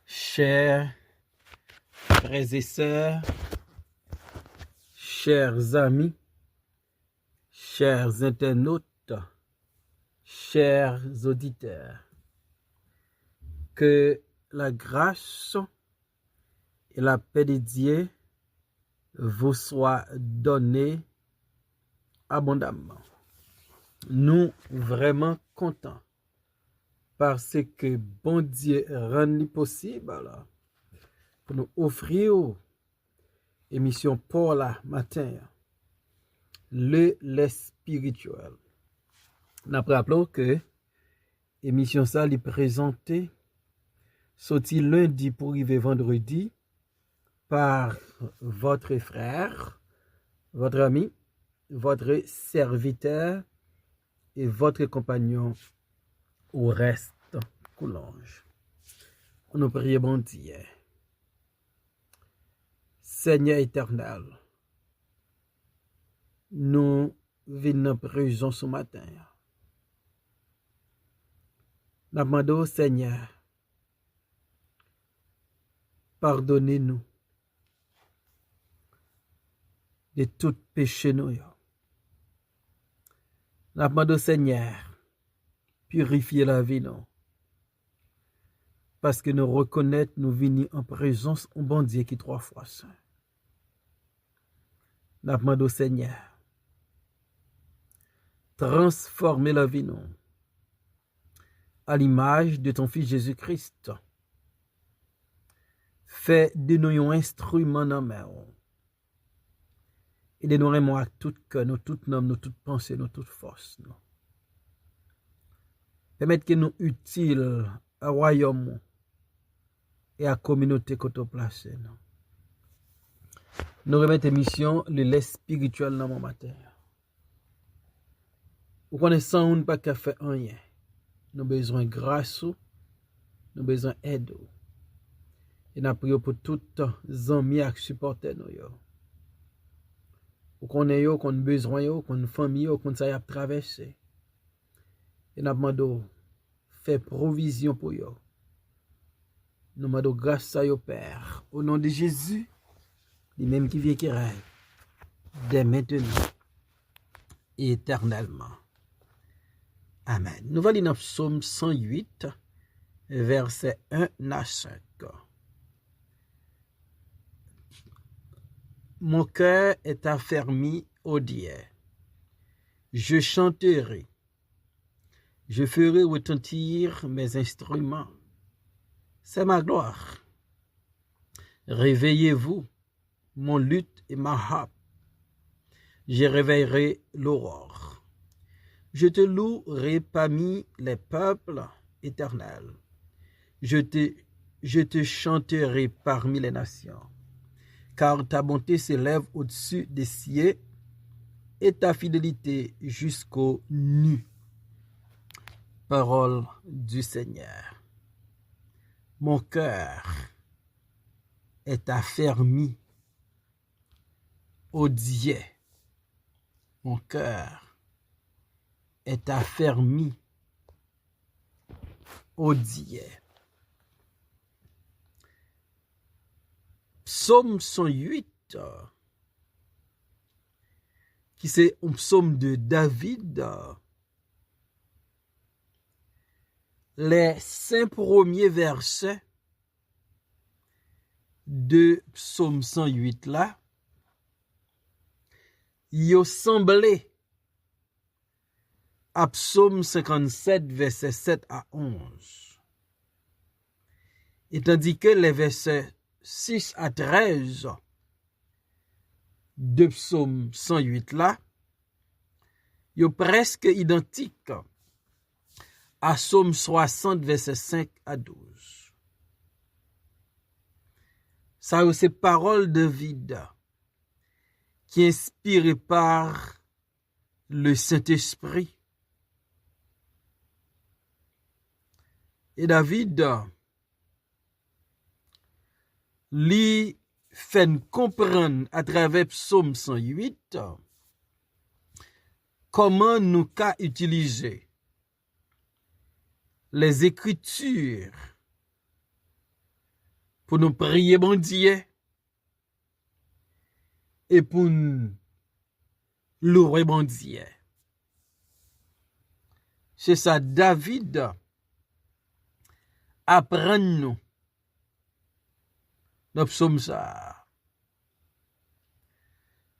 Chers frères et sœurs, chers amis, chers internautes, chers auditeurs, que la grâce et la paix de Dieu vous soient données abondamment. Nous vraiment contents parce que bon Dieu rend possible pour nous offrir émission pour la matin le lait spirituel. Nous rappelons que émission ça est présentée sorti lundi pour arriver vendredi par votre frère, votre ami, votre serviteur et votre compagnon au reste coulange. Nous prions bon Dieu. Seigneur éternel, nous venons prison ce matin. Nous demandons au Seigneur, pardonnez-nous de tout péché nous. Nous demandons au Seigneur, purifier la vie nous. Parce que nous reconnaissons nous venons en présence au bon Dieu qui 3 fois saint. Nous demandons au Seigneur, transformer la vie nous à l'image de ton Fils Jésus-Christ. Fais de nous un instrument dans main. Et de nous aimer à tout cœur, nous toute nom, nous toute pensée, nous toute force. Nous. Permettre que nous utiles au royaume et à la communauté que tu places. Nous remettons émission le lait spirituel dans mon matin. Vous connaissez, on n'a pas qu'à faire rien. Nous avons besoin de grâce, nous avons besoin d'aide. Et nous prions pour tous les amis qui supportent nous. Vous connaissez, qu'on a besoin, qu'on a famille, qu'on a traversé. Et nous demandons faire provision pour eux. Nous demandons grâce à eux, Père. Au nom de Jésus, lui-même qui vient qui règne, dès maintenant et éternellement. Amen. Nous allons dans Psaume 108, versets 1 à 5. Mon cœur est affermi au Dieu. Je chanterai. Je ferai retentir mes instruments. C'est ma gloire. Réveillez-vous, mon luth et ma harpe. Je réveillerai l'aurore. Je te louerai parmi les peuples éternels. Je te chanterai parmi les nations. Car ta bonté s'élève au-dessus des cieux et ta fidélité jusqu'aux nues. Parole du Seigneur. Mon cœur est affermi au Dieu. Mon cœur est affermi au Dieu. Psaume 108, qui c'est un psaume de David. Les 5 premiers versets de Psaume 108 là, ils semblé à Psaume 57, versets 7 à 11. Et tandis que les versets 6 à 13 de Psaume 108 là, ils sont presque identiques à Psaume 60, versets 5 à 12. Ça, c'est parole de David qui est inspirée par le Saint-Esprit. Et David lui fait comprendre à travers Psaume 108 comment nous qu'à utiliser les Écritures pour nous prier bon Dieu et pour nous louer bon Dieu. C'est ça, David apprend nous dans psaume ça.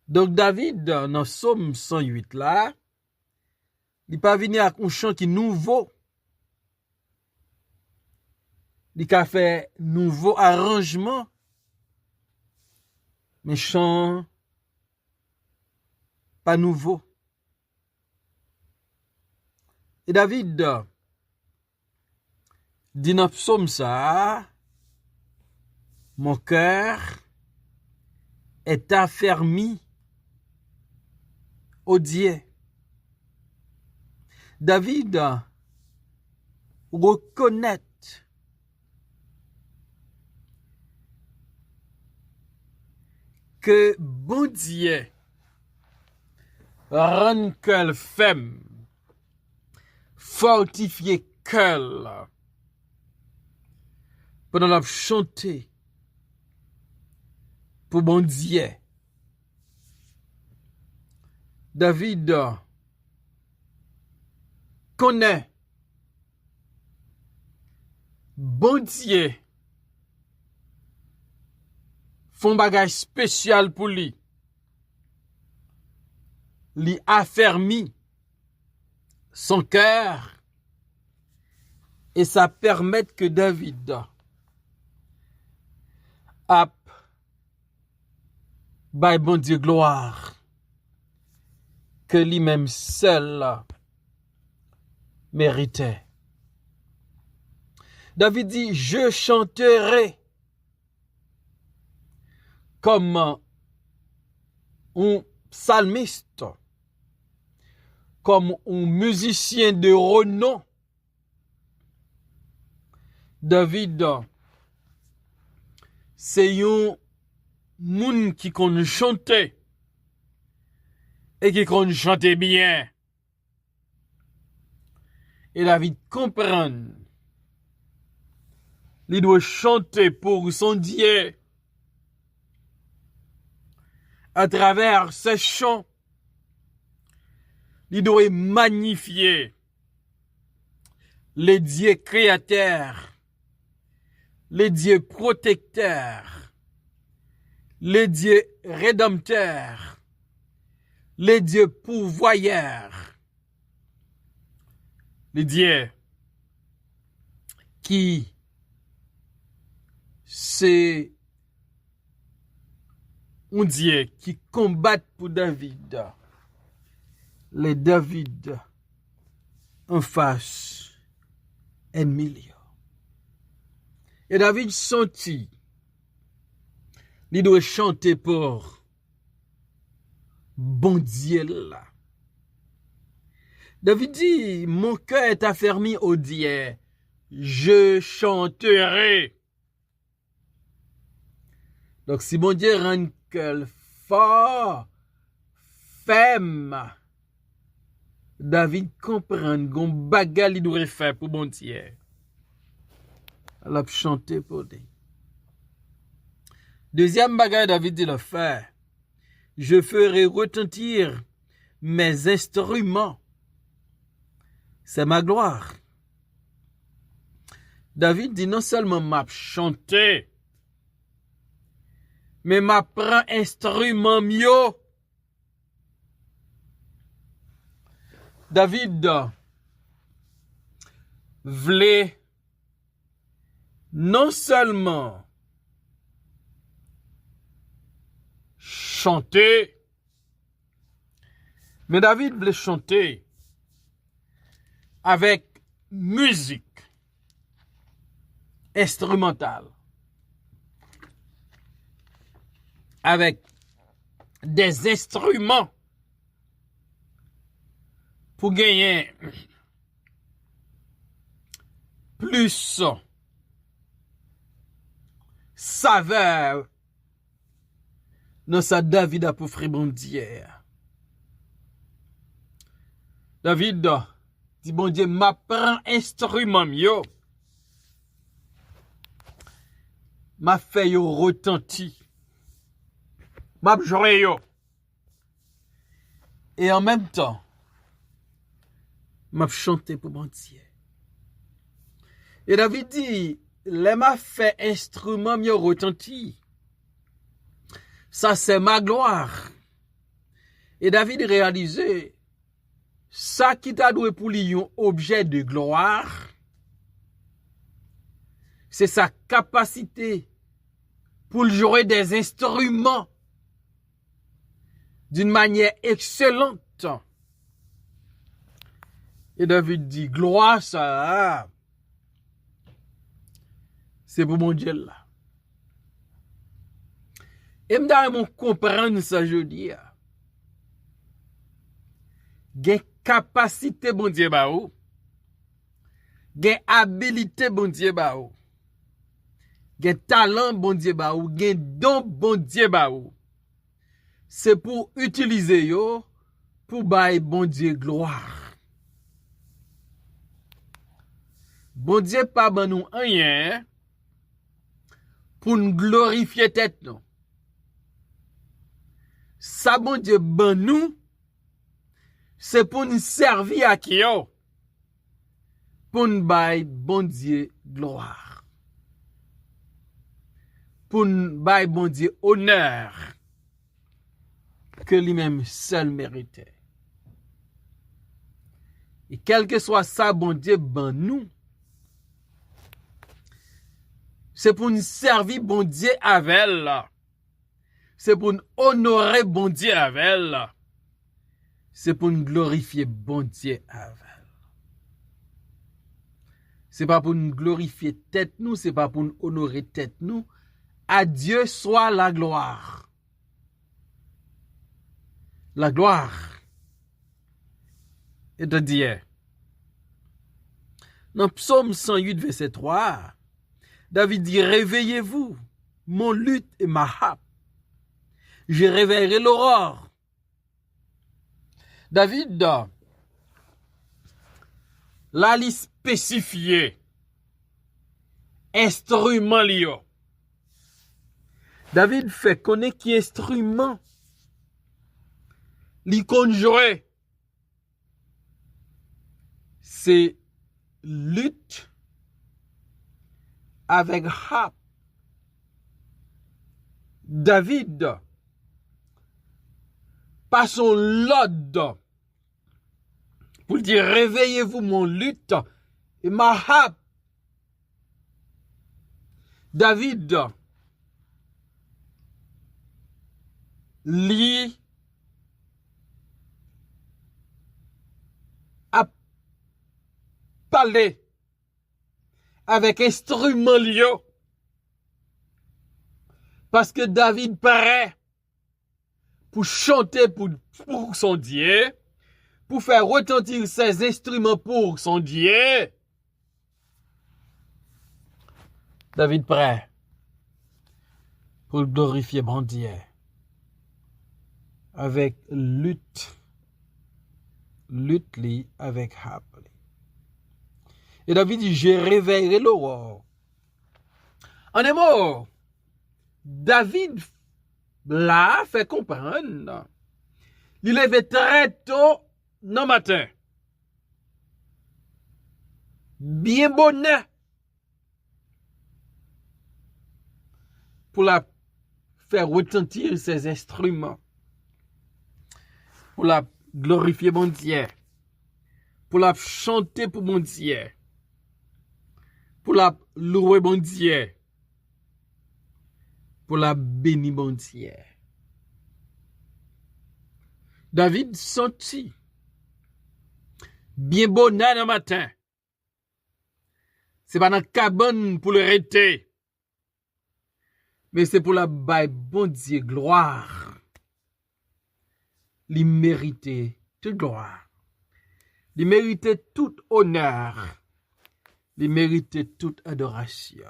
Donc David, dans psaume 108 là, il pas venir avec un chant qui nouveau. Il a fait nouveau arrangement. Mais chant pas nouveau. Et David dit dans psaume ça, mon cœur est affermi au Dieu. David reconnaît que bon Dieu rend qu'elle femme, fortifié qu'elle, pendant la chanter pour bon Dieu. David connaît bon Dieu font bagage spécial pour lui. Lui affermi son cœur et ça permet que David a by bon Dieu gloire que lui-même seul méritait. David dit, je chanterai comme un psalmiste, comme un musicien de renom. David, c'est un moun qui connaît chanter et qui connaît chanter bien. Et David comprend. Il doit chanter pour son Dieu. À travers ses chants, il doit magnifier les dieux créateurs, les dieux protecteurs, les dieux rédempteurs, les dieux pourvoyeurs, les dieux qui c'est un Dieu qui combat pour David. Les David en face ennemi. Et David sentit, il doit chanter pour bon Dieu là. David dit, mon cœur est affermi au Dieu, je chanterai. Donc si bon Dieu rend que fort, femme, David comprend qu'on bagarre il doit faire pour bon Dieu. Elle a chanté pour lui. Deuxième bagarre David dit le faire. Je ferai retentir mes instruments. C'est ma gloire. David dit non seulement m'a chanté, mais m'a prend instrument mieux. David voulait non seulement chanter, mais David voulait chanter avec musique instrumentale, avec des instruments pour gagner plus saveur dans sa David a pour fribondière. David dit bon Dieu m'apprend instrument mieux. m'a fait yo retenti. M'a joué yo. Et en même temps, m'a chanté pour mon Dieu. Et David dit, les m'a fait instrument mieux retenti. Ça c'est ma gloire. Et David réalisait, ça qui t'a doué pour lui un objet de gloire, c'est sa capacité pour jouer des instruments d'une manière excellente. Et David dit, gloire ça, c'est pour mon Dieu là. Et m'dare comprendre ça je dis. Gen capacité bon Dieu ba ou. Gen habilité bon Dieu ba ou. Gen talent bon Dieu ba ou, gen don bon Dieu ba ou. C'est pour utiliser yo pour bailler bon Dieu gloire. Bon Dieu pas ban nous rien pour nous glorifier tête non. Ça bon Dieu ban nous c'est pour nous servir à qui yo. Pour nous bailler bon Dieu gloire. Pour nous bailler bon Dieu honneur que lui-même seul méritait. Et quel que soit ça, bon Dieu, ben nous, c'est pour nous servir bon Dieu avec elle. C'est pour nous honorer bon Dieu avec elle. C'est pour nous glorifier bon Dieu avec elle. C'est pas pour nous glorifier tête nous, c'est pas pour nous honorer tête nous. À Dieu soit la gloire. La gloire est de Dieu. Dans Psaume 108, verset 3, David dit, réveillez-vous, mon luth et ma harpe. Je réveillerai l'aurore. David, là, il spécifié instrument lié. David fait connaître qui instrument li conjuré. C'est lutte avec harpe. David, par son l'ordre, pour dire réveillez-vous mon lutte et ma harpe. David, li a parlé avec instrument lié. Parce que David paraît pour chanter pour son Dieu, pour faire retentir ses instruments pour son Dieu. David prêt pour glorifier mon Dieu avec lutte li avec harpe. Et David dit, je réveillerai l'aurore. En un mot, David là fait comprendre, il levait très tôt dans matin. Bien bonnet pour la faire retentir ses instruments, pour la glorifier mon Dieu, pour la chanter pour mon Dieu, pour la louer mon Dieu, pour la bénir mon Dieu. David sentit bien bonnet dans matin. C'est pas dans cabane pour le rester, mais c'est pour la baille bon Dieu gloire. Il méritait toute gloire. Il méritait tout honneur. Il méritait toute adoration.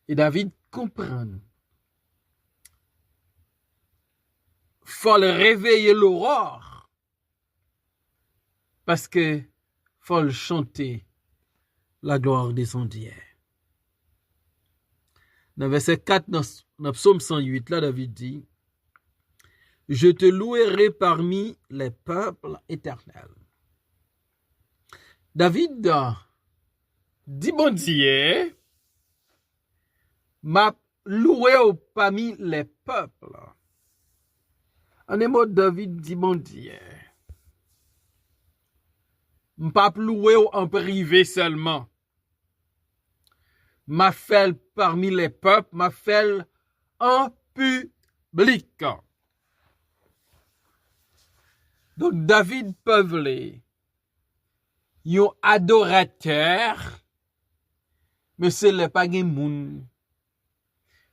Et David comprend. Faut le réveiller l'aurore. Parce que faut le chanter la gloire de son Dieu. Dans verset 4, dans psaume 108, là, David dit, « Je te louerai parmi les peuples éternels. » David dit, bon Dieu, m'a loué parmi les peuples. En un mot, David dit, bon Dieu, m'a loué en privé seulement. M'a fait parmi les peuples, m'a fait en public. Donc, David Peuvelé, yon adorateur, mais ce n'est pas un moun,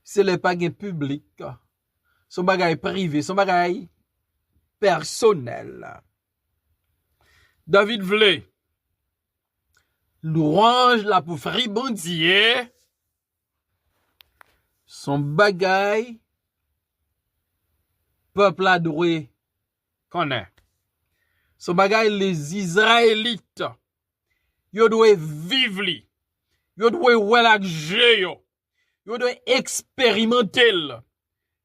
ce n'est pas un public, son bagay privé, son bagay personnel. David vle, louange la pour fribondier, son bagay, peuple adoré, connaît. Son bagay les Israélites, yo doit vivre li, yo doit welakje yo doit expérimenter,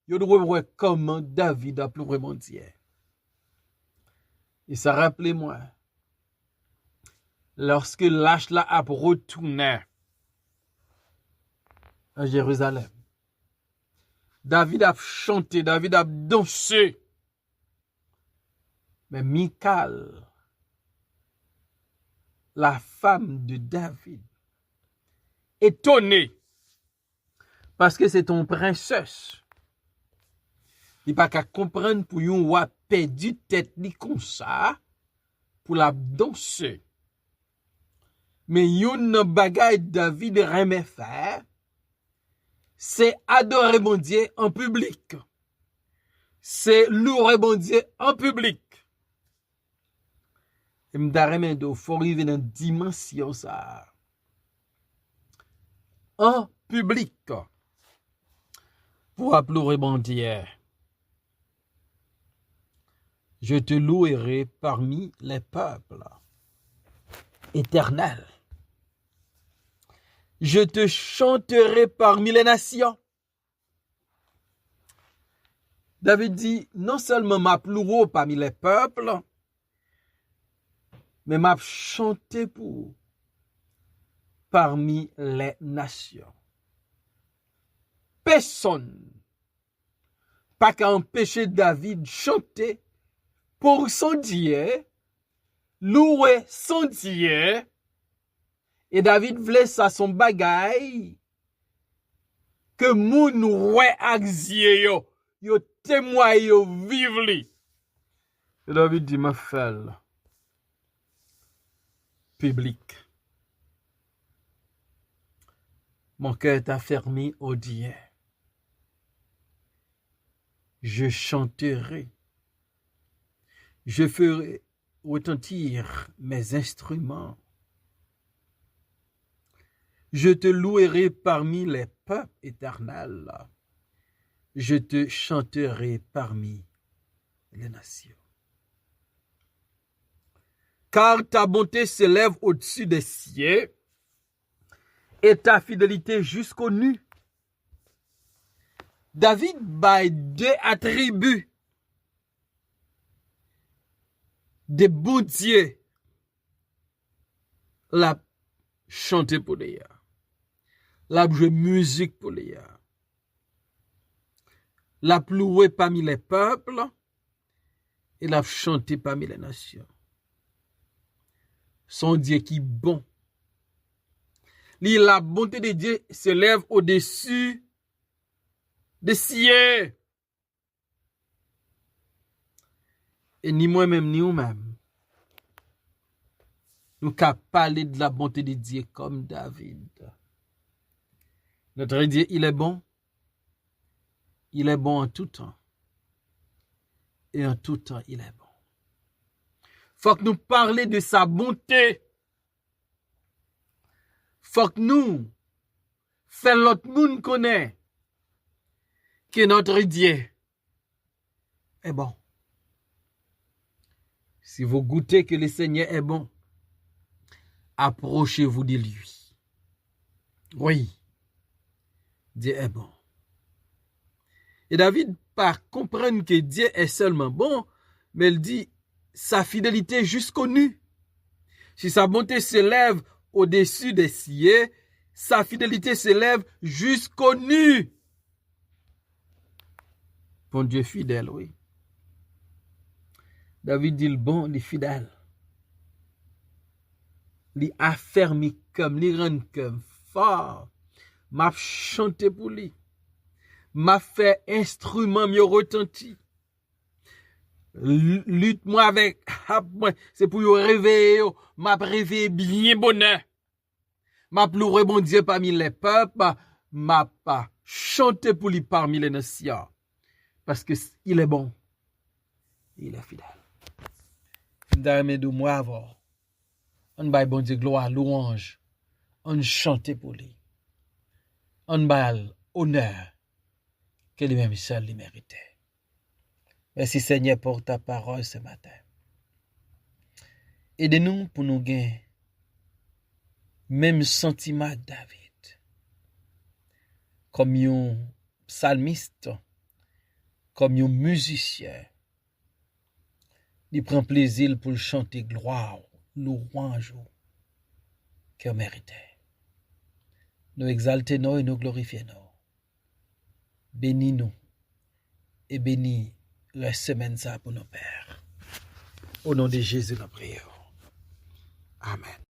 yo doit voir comment David a pleuré mon Dieu. Et ça rappelez-moi, lorsque l'âge là a retourné à Jérusalem, David a chanté, David a dansé. Mais Michal, la femme de David, étonnée, parce que c'est ton princesse. Il pas qu'à comprendre pour yon wa perdu tête ni comme ça, pour la danser. Mais yon bagay David remet faire, c'est adorer mon Dieu en public. C'est louer mon Dieu en public. Et m'daremendo, faut arriver dans dimension ça. En public. Pour appeler mon Dieu. Je te louerai parmi les peuples éternels. Je te chanterai parmi les nations. David dit, non seulement m'a loué parmi les peuples, mais m'a chanté pour parmi les nations. Personne pas qu'à empêcher David chanter pour son Dieu, louer son Dieu, et David voulait ça son bagay, que moun ouais axie yo témoin yo vive li. Et David dit, ma felle, public. Mon cœur est affermi au Dieu. Je chanterai. Je ferai retentir mes instruments. Je te louerai parmi les peuples éternels. Je te chanterai parmi les nations. Car ta bonté s'élève au-dessus des cieux et ta fidélité jusqu'aux nues. David baille deux attributs des bons dieux. La chanter pour les gars. La jouer musique pour les gars. La louer parmi les peuples et la chanter parmi les nations. Son Dieu qui bon. La bonté de Dieu se lève au-dessus des cieux. Et ni moi-même, ni vous-même, nous qu'à parler de la bonté de Dieu comme David. Notre Dieu, il est bon. Il est bon en tout temps. Et en tout temps, il est bon. Faut que nous parlions de sa bonté. Faut que nous fassions l'autre monde connaître que notre Dieu est bon. Si vous goûtez que le Seigneur est bon, approchez-vous de lui. Oui. Dieu est bon. Et David pas comprendre que Dieu est seulement bon, mais il dit sa fidélité jusqu'aux nues. Si sa bonté s'élève au-dessus des cieux, sa fidélité s'élève jusqu'aux nues. Bon Dieu fidèle, oui. David dit le bon, il est fidèle. Il affermi comme, il rend comme fort. M'a chanté pour lui. M'a fait instrument mieux retenti. Lutte moi avec c'est pour yo réveiller, m'a réveillé bien bonheur. M'a pleuré bon Dieu parmi les peuples, m'a pas chanté pour lui parmi les nations. Parce que il est bon. Il est fidèle. M'dame de moi avant. On baille bon Dieu gloire, louange. On chante pour lui. On baille honneur que lui-même seul lui méritait. Merci Seigneur pour ta parole ce matin. Aidez-nous pour nous gagner même sentiment David. Comme un psalmiste, comme un musicien. Il prend plaisir pour chanter gloire, louange qu'il méritait. Nous exaltons et nous glorifions. Bénis-nous et bénis la semaine ça pour nos pères. Au nom de Jésus, nous prions. Amen.